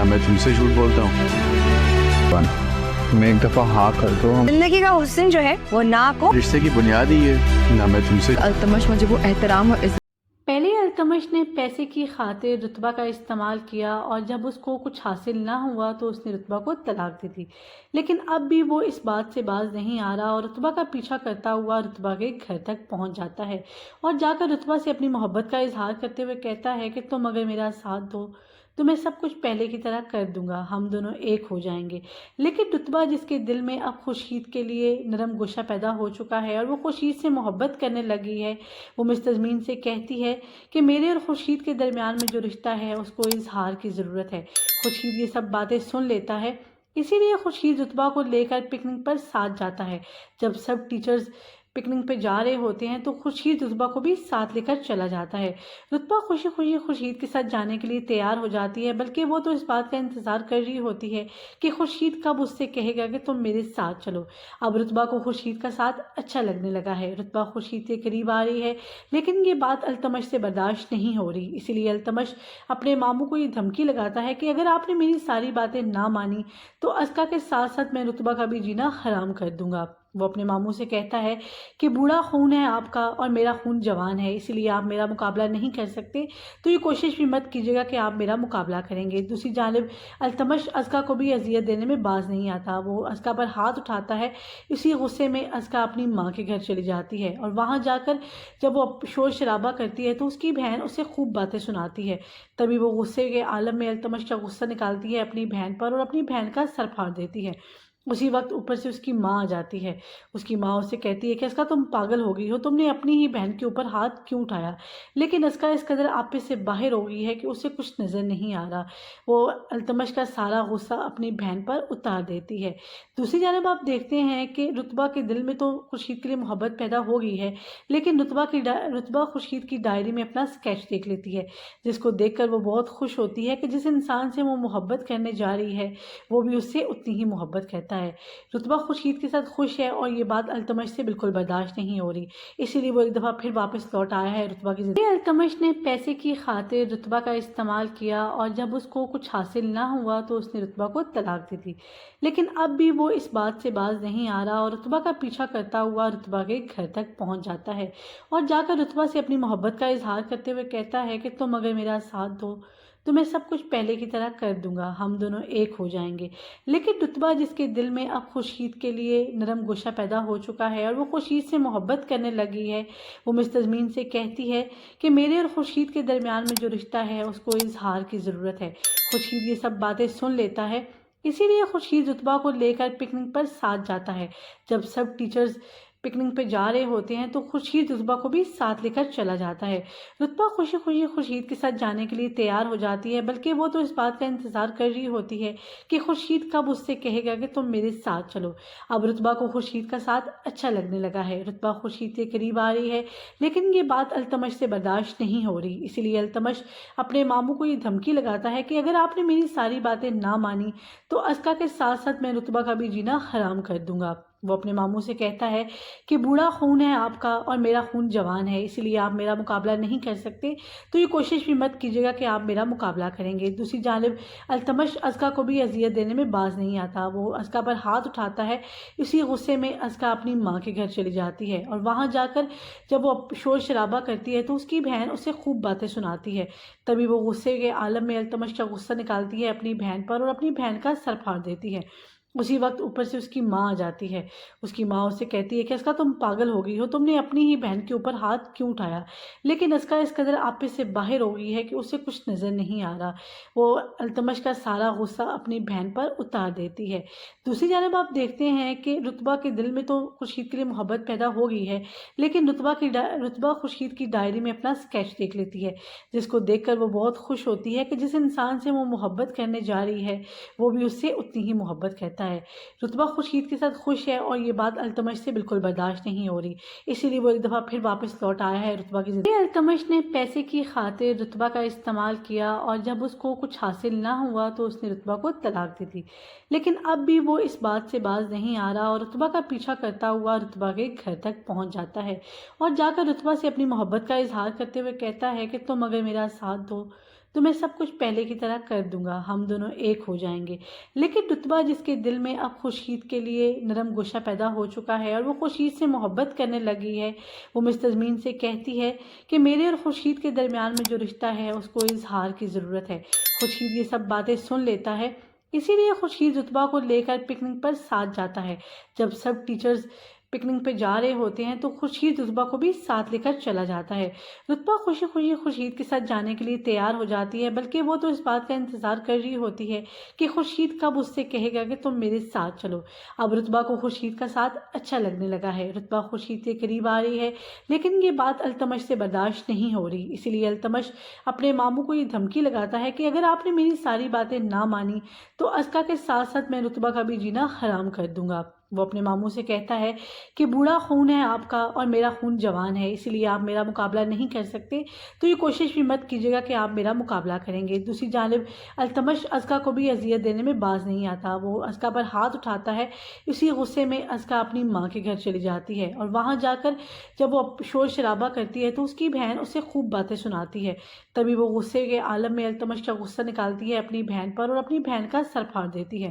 ना मैं तुमसे झूठ बोलता हूँ। मैं एक दफा हाँ कर दो, जिंदगी का हुस्न जो है वो ना को रिश्ते की बुनियाद ही है ना। मैं तुमसे अल्तमश मुझे वो एहतराम और पहले अल्तमश ने पैसे की खातिर रुतबा का इस्तेमाल किया और जब उसको कुछ हासिल ना हुआ तो उसने रुतबा को तलाक दे दी। लेकिन अब भी वो इस बात से बाज नहीं आ रहा और रुतबा का पीछा करता हुआ रुतबा के घर तक पहुंच जाता है और जाकर रुतबा से अपनी मोहब्बत का इजहार करते हुए कहता है कि तुम अगर मेरा साथ दो तो मैं सब कुछ पहले की तरह कर दूंगा, हम दोनों एक हो जाएंगे। लेकिन रुतबा जिसके दिल में अब खुर्शीद के लिए नरम गोशा पैदा हो चुका है और वो खुर्शीद से मोहब्बत करने लगी है, वो मुस्तज़मीन से कहती है कि मेरे और खुर्शीद के दरमियान में जो रिश्ता है उसको इजहार की ज़रूरत है। खुर्शीद ये सब बातें सुन लेता है, इसीलिए खुर्शीद रुतबा को लेकर पिकनिक पर साथ जाता है। जब सब टीचर्स पिकनिक पे जा रहे होते हैं तो खुर्शीद रुतबा को भी साथ लेकर चला जाता है। रुतबा खुशी खुशी खुर्शीद के साथ जाने के लिए तैयार हो जाती है, बल्कि वो तो इस बात का इंतज़ार कर रही होती है कि खुर्शीद कब उससे कहेगा कि तुम मेरे साथ चलो। अब रुतबा को खुर्शीद का साथ अच्छा लगने लगा है। रुतबा खुर्शीद के करीब आ रही है, लेकिन ये बात अल्तमश से बर्दाश्त नहीं हो रही। इसीलिए अल्तमश अपने मामू को ये धमकी लगाता है कि अगर आपने मेरी सारी बातें ना मानी तो अस्का के साथ साथ मैं रुतबा का भी जीना हराम कर दूंगा। वो अपने मामू से कहता है कि बूढ़ा खून है आपका और मेरा खून जवान है, इसलिए आप मेरा मुकाबला नहीं कर सकते, तो ये कोशिश भी मत कीजिएगा कि आप मेरा मुकाबला करेंगे। दूसरी जानिब अल्तमश अस्का को भी अजियत देने में बाज नहीं आता। वो अस्का पर हाथ उठाता है। इसी गुस्से में अस्का अपनी माँ के घर चली जाती है और वहाँ जाकर जब वो शोर शराबा करती है तो उसकी बहन उसे खूब बातें सुनाती है। तभी वो गुस्से के आलम में अल्तमश का गुस्सा निकालती है अपनी बहन पर और अपनी बहन का सर फाड़ देती है। उसी वक्त ऊपर से उसकी माँ आ जाती है। उसकी माँ उससे कहती है कि अस्का तुम पागल हो गई हो, तुमने अपनी ही बहन के ऊपर हाथ क्यों उठाया। लेकिन अस्का इस कदर आपे से बाहर हो गई है कि उसे कुछ नज़र नहीं आ रहा। वो अल्तमश का सारा गुस्सा अपनी बहन पर उतार देती है। दूसरी जानब आप देखते हैं कि रुतबा के दिल में तो खुर्शीद के लिए मोहब्बत पैदा हो गई है, लेकिन रुतबा खुर्शीद की डायरी में अपना स्केच देख लेती है, जिसको देखकर वो बहुत खुश होती है कि जिस इंसान से वो मोहब्बत करने जा रही है वो भी उससे उतनी ही मोहब्बत करता है। रुतबा खुर्शीद के साथ खुश है और ये बात अल्तमश से बिल्कुल बर्दाश्त नहीं हो रही, इसीलिए वो एक दफ़ा फिर वापस लौट आया है रुतबा की जिंदगी। अल्तमश ने पैसे की खातिर रुतबा का इस्तेमाल किया और जब उसको कुछ हासिल ना हुआ तो उसने रुतबा को तलाक दे दी। लेकिन अब भी वो इस बात से बाज नहीं आ रहा और रुतबा का पीछा करता हुआ रुतबा के घर तक पहुंच जाता है और जाकर रुतबा से अपनी मोहब्बत का इजहार करते हुए कहता है कि तुम अगर मेरा साथ दो तो मैं सब कुछ पहले की तरह कर दूंगा, हम दोनों एक हो जाएंगे। लेकिन रुतबा जिसके दिल में अब खुर्शीद के लिए नरम गोशा पैदा हो चुका है और वो खुर्शीद से मोहब्बत करने लगी है, वो मुस्तज़मीन से कहती है कि मेरे और खुर्शीद के दरमियान में जो रिश्ता है उसको इजहार की ज़रूरत है। खुर्शीद ये सब बातें सुन लेता है, इसीलिए खुर्शीद रुतबा को लेकर पिकनिक पर साथ जाता है। जब सब टीचर्स पिकनिक पे जा रहे होते हैं तो खुर्शीद रुतबा को भी साथ लेकर चला जाता है। रुतबा खुशी खुशी खुर्शीद के साथ जाने के लिए तैयार हो जाती है, बल्कि वो तो इस बात का इंतज़ार कर रही होती है कि खुर्शीद कब उससे कहेगा कि तुम मेरे साथ चलो। अब रुतबा को खुर्शीद का साथ अच्छा लगने लगा है। रुतबा खुर्शीद के करीब आ रही है, लेकिन ये बात अल्तमश से बर्दाश्त नहीं हो रही। इसीलिए अल्तमश अपने मामू को ये धमकी लगाता है कि अगर आपने मेरी सारी बातें ना मानी तो अस्का के साथ साथ मैं रुतबा का भी जीना हराम कर दूंगा। वो अपने मामू से कहता है कि बूढ़ा खून है आपका और मेरा खून जवान है, इसलिए आप मेरा मुकाबला नहीं कर सकते, तो ये कोशिश भी मत कीजिएगा कि आप मेरा मुकाबला करेंगे। दूसरी जानिब अल्तमश अस्का को भी अजियत देने में बाज नहीं आता। वो अस्का पर हाथ उठाता है। इसी गुस्से में अस्का अपनी माँ के घर चली जाती है और वहाँ जाकर जब वो शोर शराबा करती है तो उसकी बहन उसे खूब बातें सुनाती है। तभी वो गुस्से के आलम में अल्तमश का गुस्सा निकालती है अपनी बहन पर और अपनी बहन का सर फाड़ देती है। उसी वक्त ऊपर से उसकी माँ आ जाती है। उसकी माँ उससे कहती है कि अस्का तुम पागल हो गई हो, तुमने अपनी ही बहन के ऊपर हाथ क्यों उठाया। लेकिन अस्का इस कदर आपे से बाहर हो गई है कि उसे कुछ नज़र नहीं आ रहा। वो अल्तमश का सारा गुस्सा अपनी बहन पर उतार देती है। दूसरी जानब आप देखते हैं कि रुतबा के दिल में तो खुर्शीद के लिए मोहब्बत पैदा हो गई है, लेकिन रुतबा खुर्शीद की डायरी में अपना स्केच देख लेती है, जिसको देखकर वो बहुत खुश होती है कि जिस इंसान से वो मोहब्बत करने जा रही है वो भी उससे उतनी ही मोहब्बत करता है। रुतबा खुर्शीद के साथ खुश है और ये बात अल्तमश से बिल्कुल बर्दाश्त नहीं हो रही, इसीलिए वो एक दफ़ा फिर वापस लौट आया है रुतबा की जिंदगी। अल्तमश ने पैसे की खातिर रुतबा का इस्तेमाल किया और जब उसको कुछ हासिल ना हुआ तो उसने रुतबा को तलाक दे दी। लेकिन अब भी वो इस बात से बाज नहीं आ रहा और रुतबा का पीछा करता हुआ रुतबा के घर तक पहुंच जाता है और जाकर रुतबा से अपनी मोहब्बत का इजहार करते हुए कहता है कि तुम अगर मेरा साथ दो تو میں سب کچھ پہلے کی طرح کر دوں گا، ہم دونوں ایک ہو جائیں گے۔ لیکن رتبہ جس کے دل میں اب خورشید کے لیے نرم گوشہ پیدا ہو چکا ہے اور وہ خورشید سے محبت کرنے لگی ہے، وہ مستضمین سے کہتی ہے کہ میرے اور خورشید کے درمیان میں جو رشتہ ہے اس کو اظہار کی ضرورت ہے۔ خورشید یہ سب باتیں سن لیتا ہے، اسی لیے خورشید رتبہ کو لے کر پکنک پر ساتھ جاتا ہے۔ جب سب ٹیچرز پکنک پہ جا رہے ہوتے ہیں تو خورشید رتبہ کو بھی ساتھ لے کر چلا جاتا ہے۔ رتبہ خوشی خوشی خورشید کے ساتھ جانے کے لیے تیار ہو جاتی ہے، بلکہ وہ تو اس بات کا انتظار کر رہی ہوتی ہے کہ خورشید کب اس سے کہے گا کہ تم میرے ساتھ چلو۔ اب رتبہ کو خورشید کا ساتھ اچھا لگنے لگا ہے، رتبہ خورشید کے قریب آ رہی ہے، لیکن یہ بات التمش سے برداشت نہیں ہو رہی، اسی لیے التمش اپنے ماموں کو یہ دھمکی لگاتا ہے کہ اگر آپ نے میری ساری باتیں نہ مانی تو ازکیٰ کے ساتھ ساتھ میں رتبہ کا بھی جینا حرام کر دوں گا۔ وہ اپنے ماموں سے کہتا ہے کہ بوڑھا خون ہے آپ کا اور میرا خون جوان ہے، اسی لیے آپ میرا مقابلہ نہیں کر سکتے، تو یہ کوشش بھی مت کیجیے گا کہ آپ میرا مقابلہ کریں گے۔ دوسری جانب التمش ازکیٰ کو بھی اذیت دینے میں باز نہیں آتا، وہ ازکیٰ پر ہاتھ اٹھاتا ہے۔ اسی غصے میں ازکیٰ اپنی ماں کے گھر چلی جاتی ہے اور وہاں جا کر جب وہ شور شرابہ کرتی ہے تو اس کی بہن اسے خوب باتیں سناتی ہے۔ تبھی وہ غصے کے عالم میں التمش کا غصہ نکالتی ہے اپنی بہن پر اور اپنی بہن کا سر پھاڑ دیتی ہے۔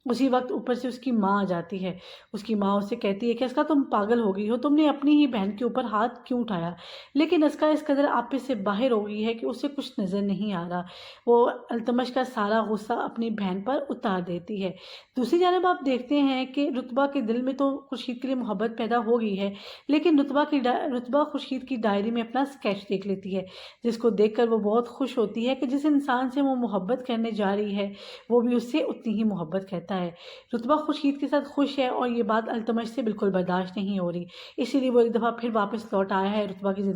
اسی وقت اوپر سے اس کی ماں آ جاتی ہے، اس کی ماں اسے کہتی ہے کہ ازکیٰ تم پاگل ہو گئی ہو، تم نے اپنی ہی بہن کے اوپر ہاتھ کیوں اٹھایا؟ لیکن ازکیٰ اس قدر آپے سے باہر ہو گئی ہے کہ اسے کچھ نظر نہیں آ رہا، وہ التمش کا سارا غصہ اپنی بہن پر اتار دیتی ہے۔ دوسری جانب آپ دیکھتے ہیں کہ رتبہ کے دل میں تو خورشید کے لیے محبت پیدا ہو گئی ہے، لیکن رتبہ خورشید کی ڈائری میں اپنا اسکیچ دیکھ لیتی ہے، جس کو دیکھ کر وہ بہت خوش ہوتی ہے کہ جس انسان سے وہ محبت کرنے جا رہی ہے وہ بھی اس سے اتنی ہی محبت کرتا ہے۔ رتبہ خورشید کے ساتھ خوش ہے اور یہ بات التمش سے بالکل برداشت نہیں ہو رہی، اسی لیے وہ ایک دفعہ پھر واپس لوٹ آیا ہے رتبہ کی زندگی